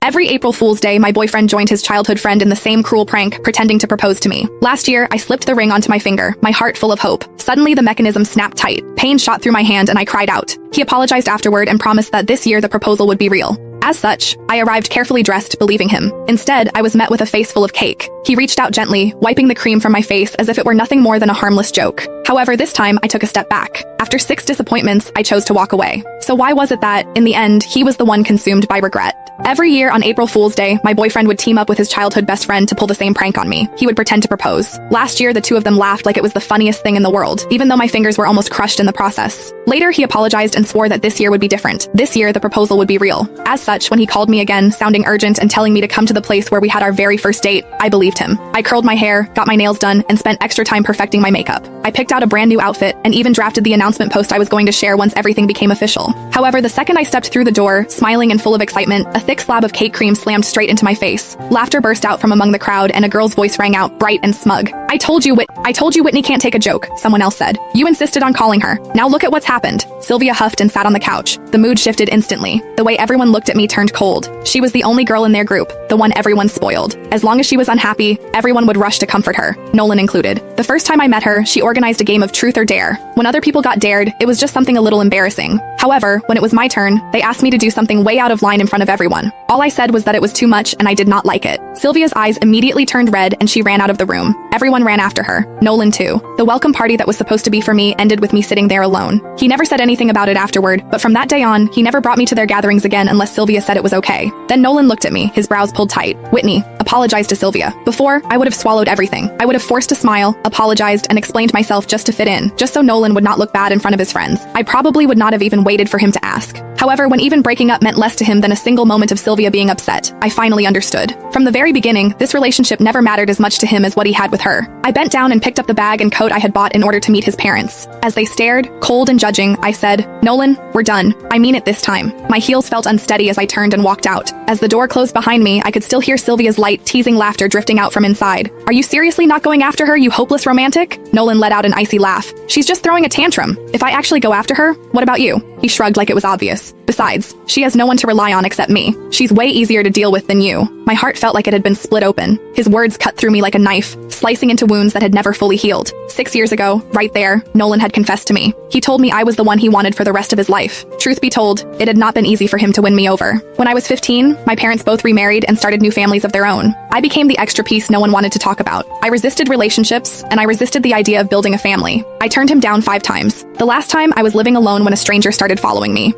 Every April Fool's Day, my boyfriend joined his childhood friend in the same cruel prank, pretending to propose to me. Last year, I slipped the ring onto my finger, my heart full of hope. Suddenly, the mechanism snapped tight. Pain shot through my hand and I cried out. He apologized afterward and promised that this year the proposal would be real. As such, I arrived carefully dressed, believing him. Instead, I was met with a face full of cake. He reached out gently, wiping the cream from my face as if it were nothing more than a harmless joke. However, this time, I took a step back. After 6 disappointments, I chose to walk away. So why was it that, in the end, he was the one consumed by regret? Every year on April Fool's Day, my boyfriend would team up with his childhood best friend to pull the same prank on me. He would pretend to propose. Last year, the two of them laughed like it was the funniest thing in the world, even though my fingers were almost crushed in the process. Later, he apologized and swore that this year would be different. This year, the proposal would be real. As such, when he called me again, sounding urgent and telling me to come to the place where we had our very first date, I believed him. I curled my hair, got my nails done, and spent extra time perfecting my makeup. I picked out a brand new outfit and even drafted the announcement post I was going to share once everything became official. However, the second I stepped through the door, smiling and full of excitement, a thick slab of cake cream slammed straight into my face. Laughter burst out from among the crowd and a girl's voice rang out, bright and smug. I told you Whitney can't take a joke, someone else said. You insisted on calling her. Now look at what's happened. Sylvia huffed and sat on the couch. The mood shifted instantly. The way everyone looked at me turned cold. She was the only girl in their group, the one everyone spoiled. As long as she was unhappy, everyone would rush to comfort her, Nolan included. The first time I met her, she organized a game of truth or dare. When other people got dared, it was just something a little embarrassing. However, when it was my turn, they asked me to do something way out of line in front of everyone. All I said was that it was too much and I did not like it. Sylvia's eyes immediately turned red and she ran out of the room. Everyone ran after her, Nolan too. The welcome party that was supposed to be for me ended with me sitting there alone. He never said anything about it afterward, but from that day on, he never brought me to their gatherings again unless Sylvia said it was okay. Then Nolan looked at me, his brows pulled tight. Whitney, apologize to Sylvia. Before, I would have swallowed everything. I would have forced a smile, apologized, and explained myself just to fit in, just so Nolan would not look bad in front of his friends. I probably would not have even waited for him to ask. However, when even breaking up meant less to him than a single moment of Sylvia being upset, I finally understood. From the very beginning, this relationship never mattered as much to him as what he had with her. I bent down and picked up the bag and coat I had bought in order to meet his parents. As they stared, cold and judging, I said, Nolan, we're done. I mean it this time. My heels felt unsteady as I turned and walked out. As the door closed behind me, I could still hear Sylvia's light, teasing laughter drifting out from inside. Are you seriously not going after her, you hopeless romantic? Nolan let out an icy laugh. She's just throwing a tantrum. If I actually go after her, what about you? He shrugged like it was obvious. Besides, she has no one to rely on except me. She's way easier to deal with than you. My heart felt like it had been split open. His words cut through me like a knife, slicing into wounds that had never fully healed. 6 years ago, right there, Nolan had confessed to me. He told me I was the one he wanted for the rest of his life. Truth be told, it had not been easy for him to win me over. When I was 15, my parents both remarried and started new families of their own. I became the extra piece no one wanted to talk about. I resisted relationships, and I resisted the idea of building a family. I turned him down 5 times. The last time, I was living alone when a stranger started following me.